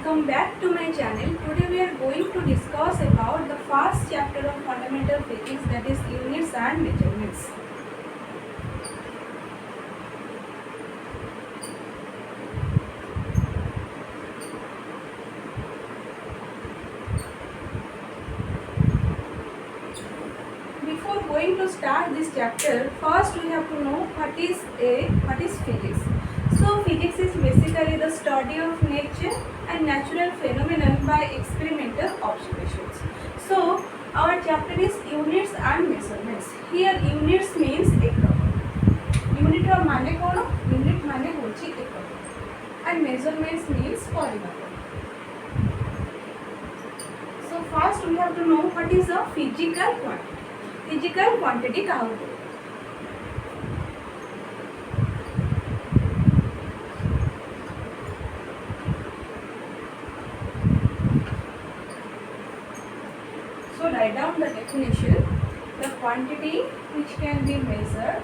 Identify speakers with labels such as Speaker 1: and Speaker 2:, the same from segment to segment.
Speaker 1: welcome back to my channel. Today we are going to discuss about the first chapter of fundamental physics, that is units and measurements. Before going to start this chapter, first we have to know what is physics. So physics is basically the study of nature and natural phenomena by experimental observations. So our chapter is units and measurements. Here units means ekak. Unit ର ମାନେ କ'ଣ? Unit ମାନେ ହେଉଛି ekak and measurements means ପରିମାପ. So first we have to know what is a physical quantity. Physical quantity काहु बोले? So write down the definition. The quantity which can be measured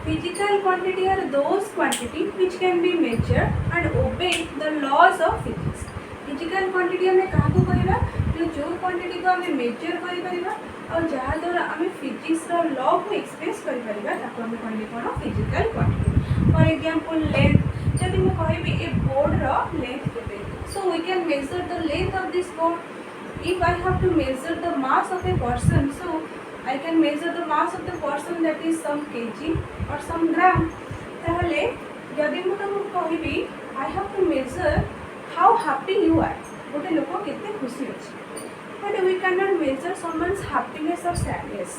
Speaker 1: physical quantity are those quantity which can be measured and obey the laws of physics. Physical quantity हमें कहाँ को कहना? जो quantity को हमें measure करी परिबा और जहाँ द्वारा हमें physics रा law को express करी परिबा ताको हमें कहनी कोना physical quantity. For example length. जब मैं कहबी ए board रा length केते, so we can measure the length of this board. If I have to measure the mass of a person, so I can measure the mass of the person, that is some kg or some gram. ताहले जदि मु तुमको कहबी I have to measure how happy you are. गोटे लोक केते खुशी अछि. But we cannot measure someone's happiness or sadness.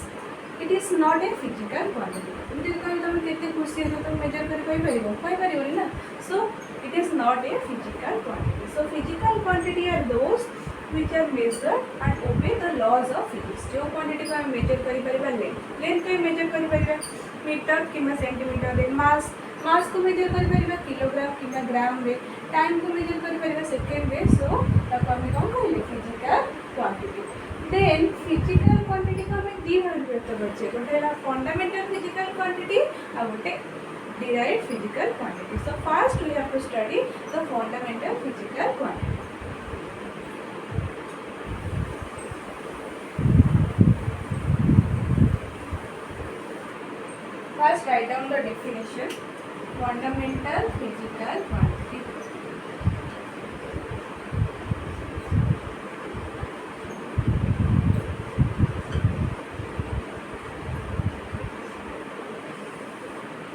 Speaker 1: It is not a physical quantity. जदि कहबी तुम केते खुशी अछि तो मेजर कर कहि परिबो ना. So it is not a physical quantity. So physical quantity are those which are measured and obey the laws of physics. जो क्वांटिटी को हम मेजर करि परिबा लेंथ को मेजर करि परिबा मीटर किमा सेंटीमीटर रे, मास को मेजर करि परिबा किलोग्राम किमा ग्राम रे, टाइम को मेजर करि परिबा सेकंड रे. सो ताको हम कोन कहले physical quantity. Then physical quantity को हम दी भाग में व्यक्त करछे. गोटे है फंडामेंटल फिजिकल क्वांटिटी और गोटे derived physical quantity. So first we have to study the fundamental physical quantity. First write down the definition. Fundamental physical quantity.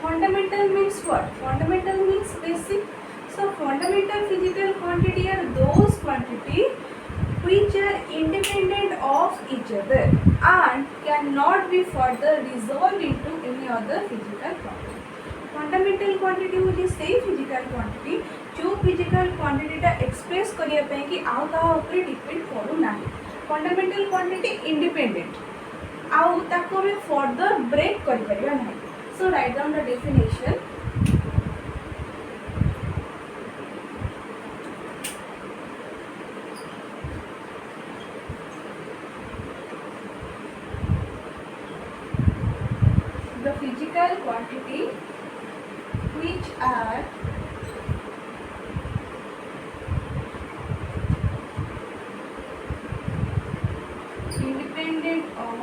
Speaker 1: Fundamental means what? Fundamental means basic. So fundamental physical quantity are those quantity which are independent of each other and cannot be further resolved into any other physical quantity. Fundamental quantity होची से physical quantity जो physical quantity टा express करिया पे कि आउ ता ऊपर डिपेंड करू नाही. Fundamental quantity independent आउ ताको भी further break करि परिबा नाही. So write down the definition. The physical quantity which are independent of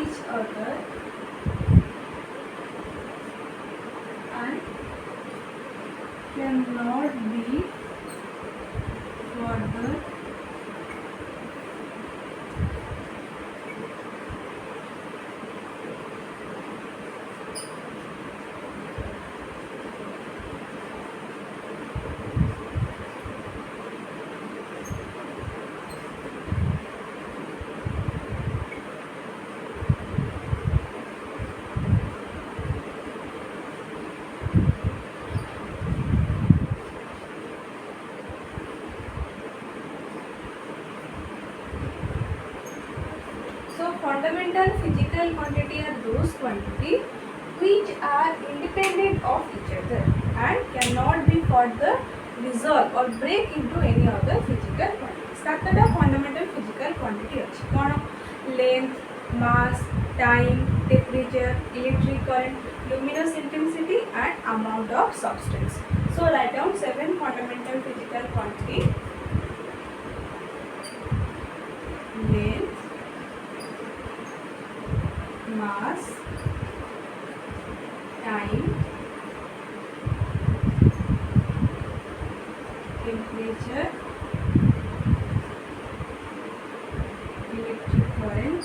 Speaker 1: each other and cannot be further fundamental physical quantity are those quantity which are independent of each other and cannot be further resolve or break into any other physical quantity. सातटा fundamental physical quantity अछि कौन length, mass, time, temperature, electric current, luminous intensity and amount of substance. So write down 7 fundamental physical quantity. Length, mass, time, temperature, electric current,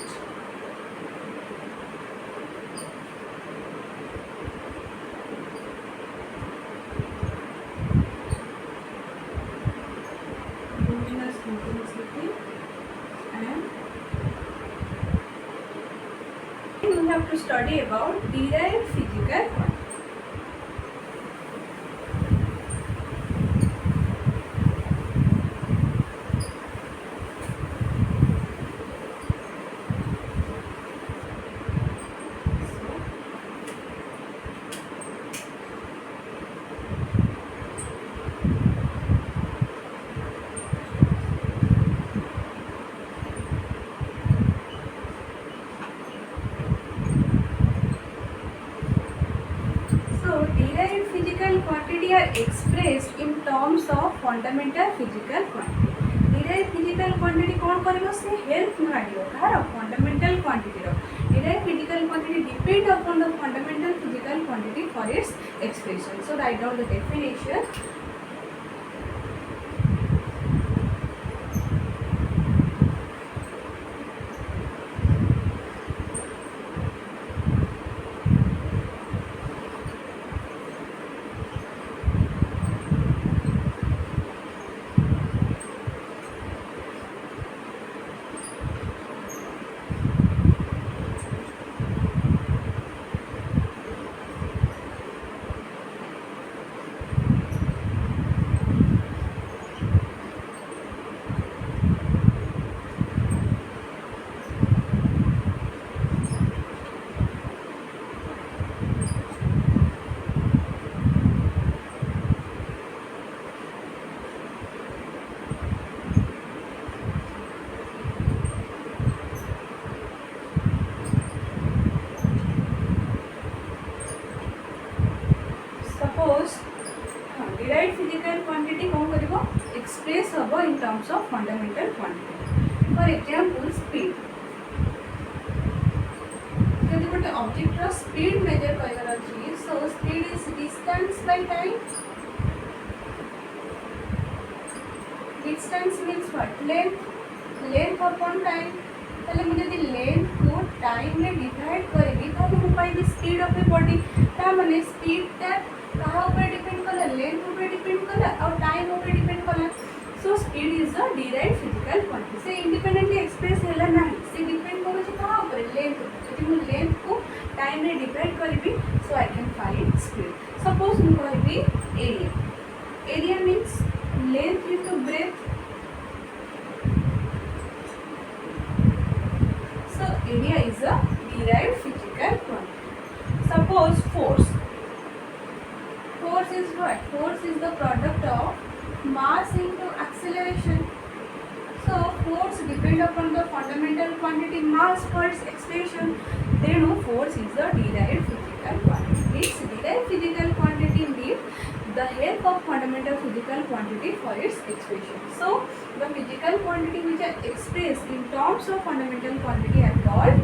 Speaker 1: luminous intensity, and we have to study about derived physical quantity. Derived physical quantity are expressed in terms of fundamental physical quantity. Derived physical quantity कौन करिवो से help Mario car fundamental quantity row. Derived physical quantity depend upon the fundamental physical quantity for its expression. So write down the definition. Suppose derived physical quantity कौन करिवो express हबो in terms of fundamental quantity. For example, speed. यदि गोटे object रो speed measure करिवार अछि, so speed is distance by time. Distance means what? Length. Length upon time. ताले मुझे यदि length को time में divide करेगी ताले मु पाइबी speed of a body. ता माने speed ता कहाँ ऊपर डिपेंड कला, लेंथ ऊपर डिपेंड कला और टाइम ऊपर डिपेंड कला. So speed is a derived physical quantity. से इंडिपेंडेंटली एक्सप्रेस हैला नाही, से डिपेंड करू जे कहाँ ऊपर लेंथ ऊपर. यदि मु लेंथ को टाइम में डिवाइड करबी so I can find speed. Suppose मु कहबी area. Area means length into breadth. So area is a derived physical quantity. Suppose force. Force is what? Force is the product of mass into acceleration. So force depend upon the fundamental quantity mass for its expression. Then force is the derived physical quantity. Its derived physical quantity needs the help of fundamental physical quantity for its expression. So the physical quantity which are expressed in terms of fundamental quantity are called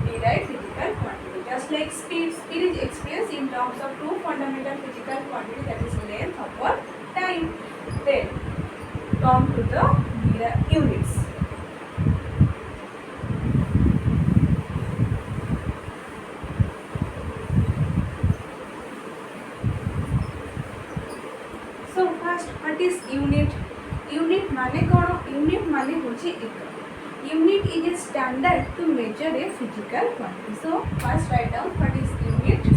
Speaker 1: derived physical quantity. Just like speed, speed is expressed in terms of two fundamental physical quantity, that is length upon time. Then come to the units. So first, what is unit? Unit माने कौन? Unit माने होची एकक. Unit is a standard to measure a physical quantity. So first write down what is unit.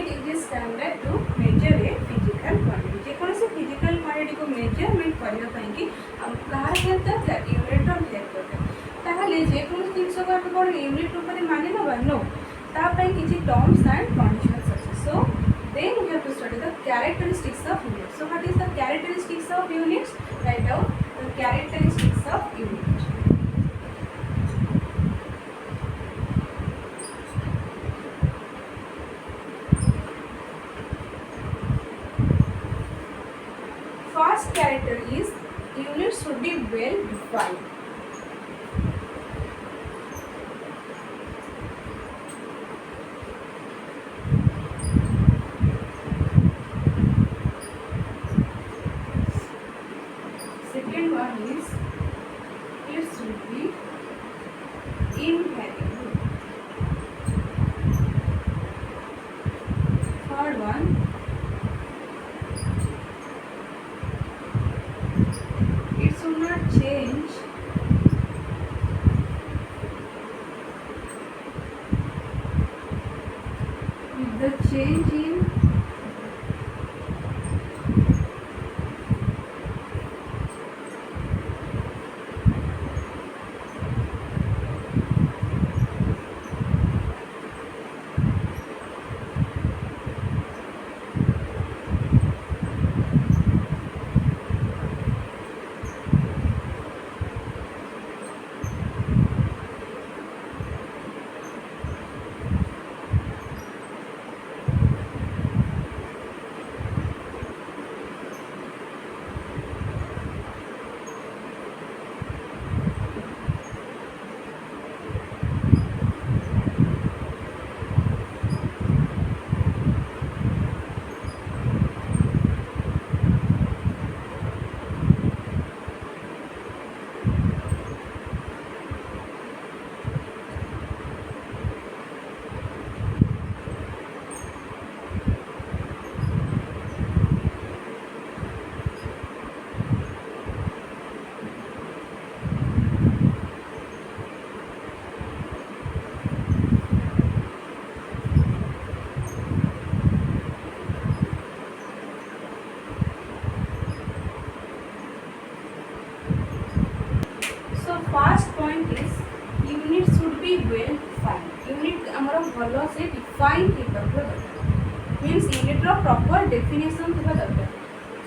Speaker 1: unit is the standard to measure a physical quantity. जेकोसी physical quantity को measurement करने पाई कि हम कहाँ हेल्प दरकार यूनिट ऑफ हेल्प दरकार ताहले जेकोसी जिनस को हम कोन यूनिट रूप में माने नबा नो ता पई किछि टर्म्स एंड कंडीशंस अछि. So then we have to study the characteristics of units. So what is the characteristics of units? Write down the characteristics of unit. First character is units should be well defined. Second one is it should be invariable. Third one, it should not change with the change in first point is unit should be well defined. Unit हमरो भलो से define किबा दरकार means unit रो proper definition किबा दरकार.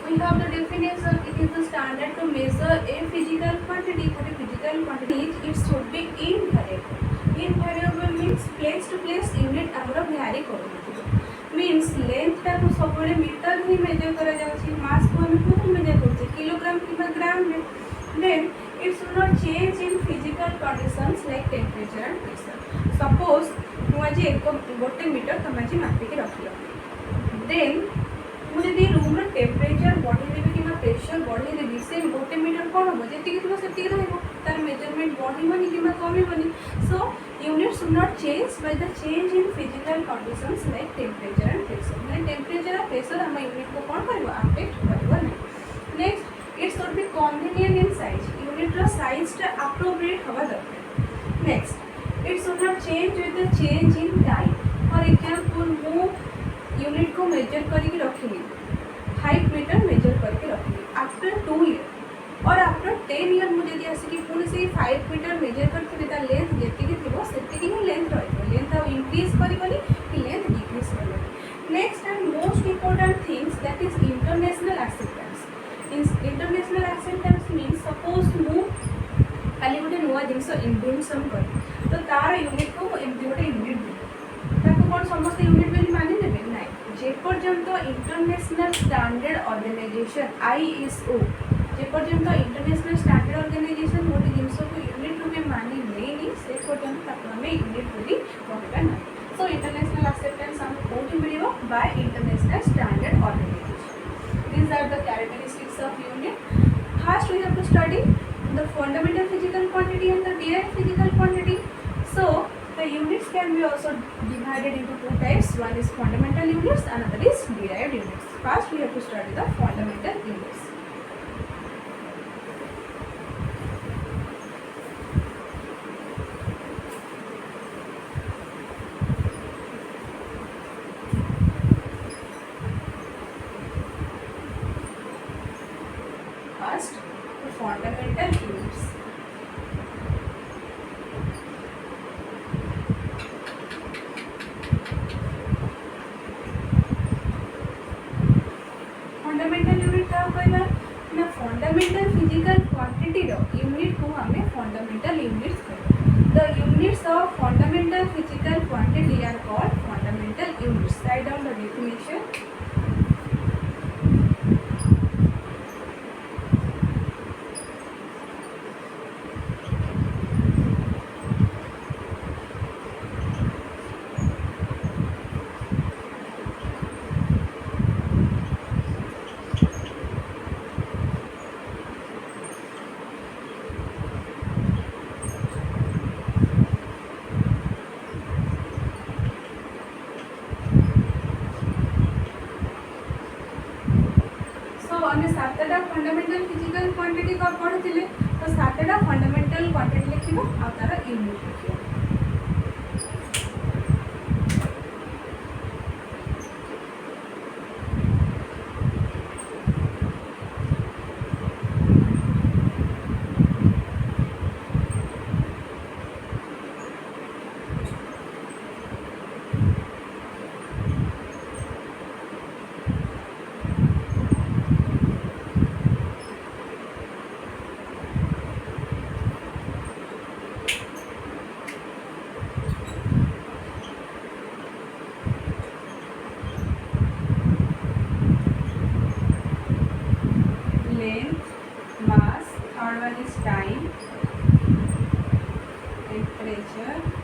Speaker 1: We have the definition. It is the standard to measure a physical quantity. For a physical quantity it should be invariable. Invariable means place to place unit हमरो vary करू means length टा को सबले metre ही major करा जाउछि mass को हम foot major करछि kilogram किबा ग्राम में. Then it should not change in physical conditions like temperature and pressure. Suppose मुझे एक गोटे मीटर तमाची मापी के रखियो. Then मुझे दी रूम रे टेम्परेचर बढ़ी देबे कि प्रेशर बढ़ी देबे से गोटे मीटर कोन हो जेति कि सेति रहबो तार मेजरमेंट बढ़िबनी कि कमिबनी. So unit should not change by the change in physical conditions like temperature and pressure. माने टेम्परेचर और प्रेशर हम यूनिट को कोन करबो अफेक्ट करबो नै. Next it should be convenient in size. Unit row size टा appropriate हवा दरकार. Next it should not change with the change in time. For example मु यूनिट को मेजर करके रखिली 5 मीटर मेजर करके रखिली आफ्टर 2 ईयर और आफ्टर 10 ईयर मुझे यदि आसिक पुणी से 5 मीटर मेजर करके तार लेंथ जेति थी सेति ही लेंथ रही लेंथ आ इंक्रीज करबनी कि लेंथ डिक्रीज करबनी. Next and most important things that is international acceptance. International acceptance means suppose मु खाली गोटे नुआ जिनस इन्वेंशन कर तो तार यूनिट को एमती गोटे यूनिट ताको कौन समस्त यूनिट बेली मानि नेबे नै जे पर्यंत इंटरनेशनल स्टैंडर्ड ऑर्गेनाइजेशन आईएसओ जे पर्यंत इंटरनेशनल स्टैंडर्ड ऑर्गेनाइजेशन गोटे जिनस को यूनिट रूपे मानि लेनी से पर्यंत ताको हमें यूनिट बेली कहबा नै. सो इंटरनेशनल एक्सेप्टेंस हम कोठी मिलिबो by international standard organization. These are the characteristics of unit. First we have to study the fundamental physical quantity and the derived physical quantity. So the units can be also divided into two types. One is fundamental units, another is derived units. First we have to study the fundamental units. Fundamental physical quantity unit को हमें fundamental units कहते the units of fundamental physical quantity are called fundamental units write down the definition आम सातटा fundamental physical quantity पढ़ी तो सातटा fundamental quantity लिखा आ तार यूनिट लिखा time, temperature,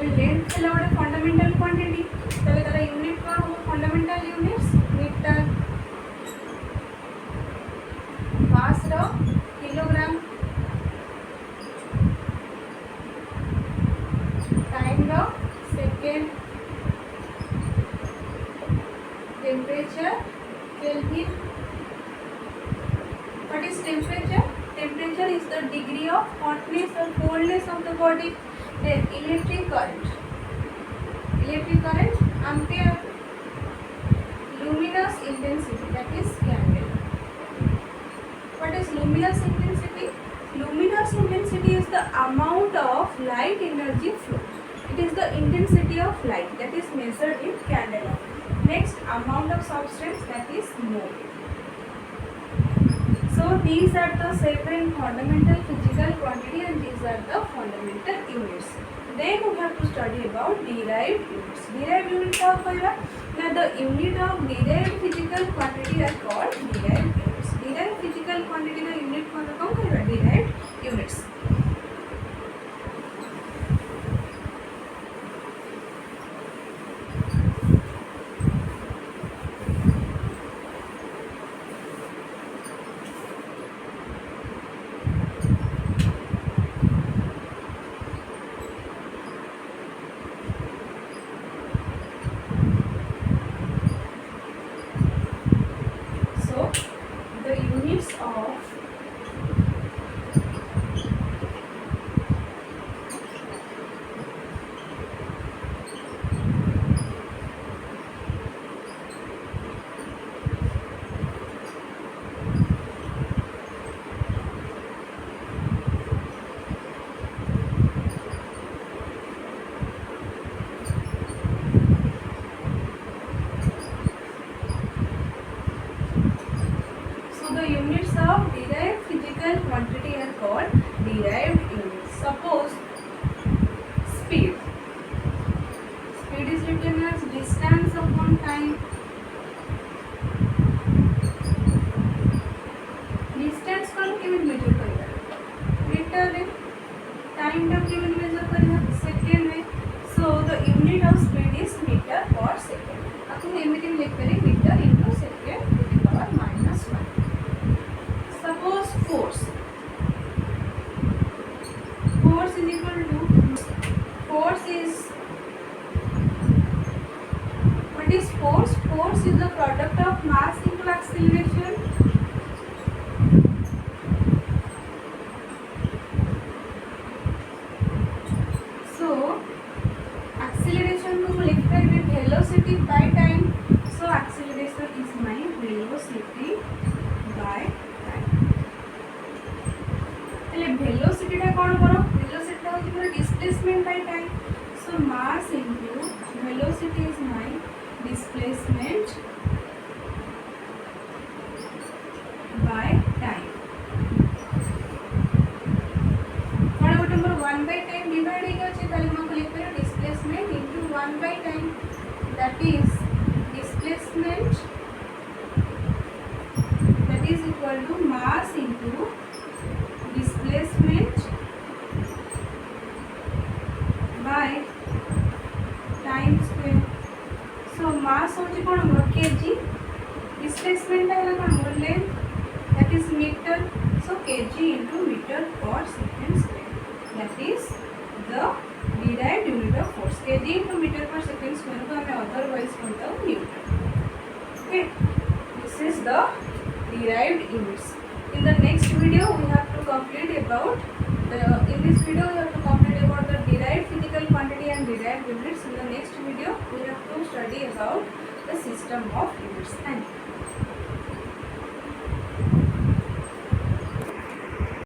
Speaker 1: लेंथ है गोटे फंडामेंटल क्वांटिटी ताले तार यूनिट कौन हो फंडामेंटल यूनिट्स मीटर मास रो किलोग्राम टाइम रो second temperature kelvin what is temperature temperature is the degree of hotness or coldness of the body then electric current ampere luminous intensity that is candle what is luminous intensity is the amount of light energy flow it is the intensity of light that is measured in candle next amount of substance that is mole so these are the seven fundamental physical quantity and these are the fundamental units. Then we have to study about derived units. Derived units are called now the unit of derived physical quantity are called derived units. Derived physical quantity the unit for the derived units. Quantity are called derived units. Suppose speed is written as distance upon time. Distance को हम किमित major करेगा metre है time का किमित major करेगा second है so the unit of speed is meter per second. आपको एमिति में लिख करें metre into second to the power -1. Suppose force is equal to force is is force. Force is the product of mass into acceleration. So acceleration को लिख कर velocity by time. So acceleration is my velocity by time. એટલે velocity टा कौन करो? Velocity टा होची पूरा displacement by time. So mass into velocity is my displacement by time. कौन गोटे मोर 1 by time डिवाइड हो गया ताले हम लिख पर displacement into 1 by time, that is displacement, that is equal to mass into displacement by time square. So mass होची कोन मोर kg, displacement है कोन मोर length, that is meter. So kg into meter per second square, that is the derived unit of force. kg into meter per second square को हमें otherwise बोलते हैं Newton. Okay, this is the derived units. In the next video we have to complete about the derived physical quantity and derived units. In the next video we have to study about the system of units. Thank you.